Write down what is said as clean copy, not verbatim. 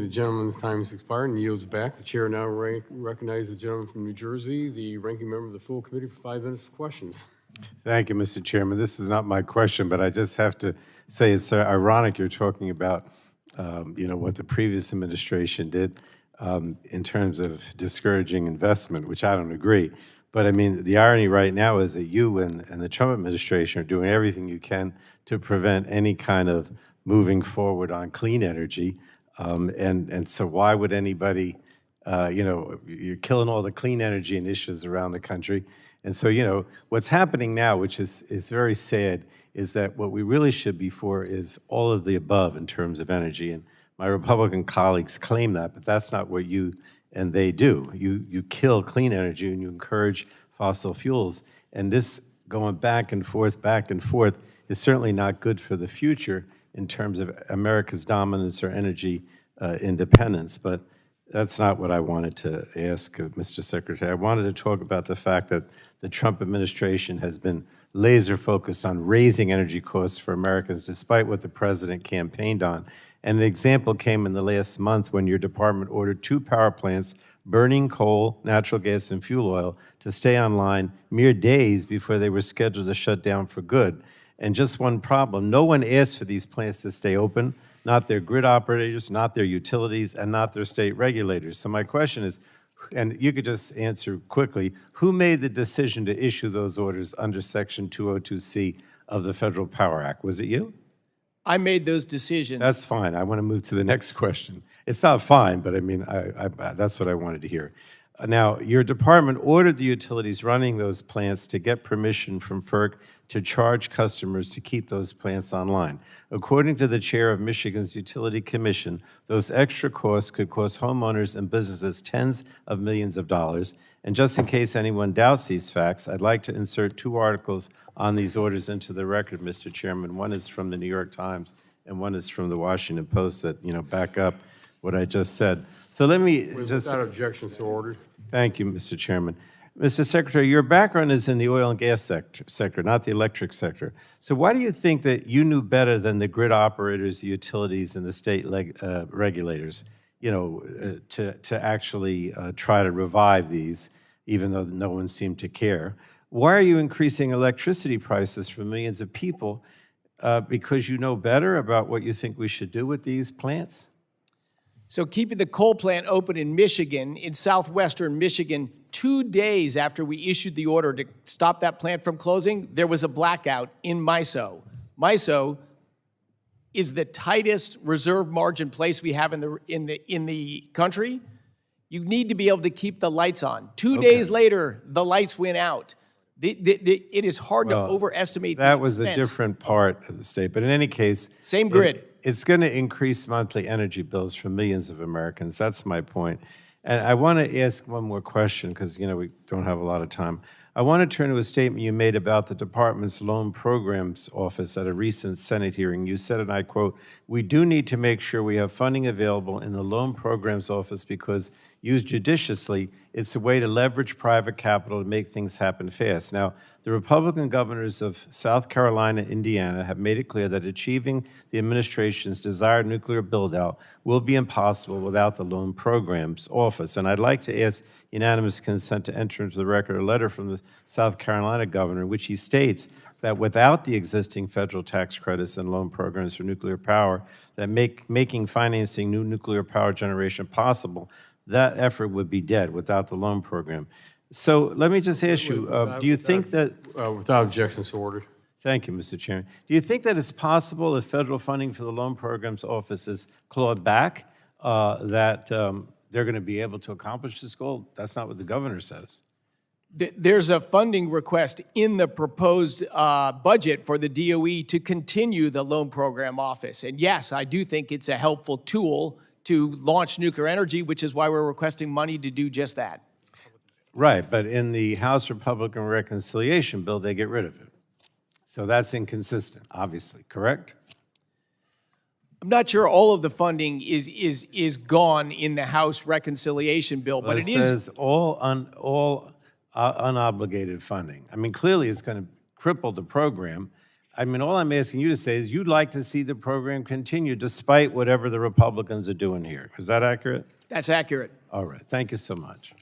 gentleman's time has expired and yields back. The chair now recognizes the gentleman from New Jersey, the ranking member of the full committee, for 5 minutes for questions. Thank you, Mr. Chairman. This is not my question, but I just have to say it's ironic you're talking about, what the previous administration did in terms of discouraging investment, which I don't agree. But I mean, the irony right now is that you and the Trump administration are doing everything you can to prevent any kind of moving forward on clean energy. And so why would anybody, you're killing all the clean energy initiatives around the country. And so, what's happening now, which is very sad, is that what we really should be for is all of the above in terms of energy. And my Republican colleagues claim that, but that's not what you and they do. You kill clean energy and you encourage fossil fuels. And this going back and forth is certainly not good for the future in terms of America's dominance or energy independence. But that's not what I wanted to ask Mr. Secretary. I wanted to talk about the fact that the Trump administration has been laser focused on raising energy costs for Americans despite what the president campaigned on. And an example came in the last month when your department ordered 2 power plants burning coal, natural gas, and fuel oil to stay online mere days before they were scheduled to shut down for good. And just one problem, no one asked for these plants to stay open, not their grid operators, not their utilities, and not their state regulators. So my question is, and you could just answer quickly, who made the decision to issue those orders under Section 202C of the Federal Power Act? Was it you? I made those decisions. That's fine. I want to move to the next question. It's not fine, but I mean, that's what I wanted to hear. Now, your department ordered the utilities running those plants to get permission from FERC to charge customers to keep those plants online. According to the chair of Michigan's Utility Commission, those extra costs could cost homeowners and businesses tens of millions of dollars. And just in case anyone doubts these facts, I'd like to insert 2 articles on these orders into the record, Mr. Chairman. One is from the New York Times, and one is from the Washington Post that, back up what I just said. So let me just... Without objections to order. Thank you, Mr. Chairman. Mr. Secretary, your background is in the oil and gas sector, not the electric sector. So why do you think that you knew better than the grid operators, the utilities, and the state regulators, to actually try to revive these, even though no one seemed to care? Why are you increasing electricity prices for millions of people? Because you know better about what you think we should do with these plants? So keeping the coal plant open in Michigan, in southwestern Michigan, 2 days after we issued the order to stop that plant from closing, there was a blackout in MISO. MISO is the tightest reserve margin place we have in the country. You need to be able to keep the lights on. 2 days later, the lights went out. It is hard to overestimate the expense. That was a different part of the state, but in any case... Same grid. It's going to increase monthly energy bills for millions of Americans. That's my point. And I want to ask one more question because, we don't have a lot of time. I want to turn to a statement you made about the department's loan programs office at a recent Senate hearing. You said, and I quote, "We do need to make sure we have funding available in the loan programs office because used judiciously, it's a way to leverage private capital to make things happen fast." Now, the Republican governors of South Carolina and Indiana have made it clear that achieving the administration's desired nuclear build-out will be impossible without the loan programs office. And I'd like to ask unanimous consent to enter into the record a letter from the South Carolina governor in which he states that without the existing federal tax credits and loan programs for nuclear power that making financing new nuclear power generation possible, that effort would be dead without the loan program. So let me just ask you, do you think that... Without objections to order. Thank you, Mr. Chairman. Do you think that it's possible if federal funding for the loan programs office is clawed back, that they're going to be able to accomplish this goal? That's not what the governor says. There's a funding request in the proposed budget for the DOE to continue the loan program office. And yes, I do think it's a helpful tool to launch nuclear energy, which is why we're requesting money to do just that. Right, but in the House Republican Reconciliation Bill, they get rid of it. So that's inconsistent, obviously, correct? I'm not sure all of the funding is gone in the House Reconciliation Bill, but it says all unobligated funding. I mean, clearly it's going to cripple the program. I mean, all I'm asking you to say is you'd like to see the program continue despite whatever the Republicans are doing here. Is that accurate? That's accurate. All right. Thank you so much.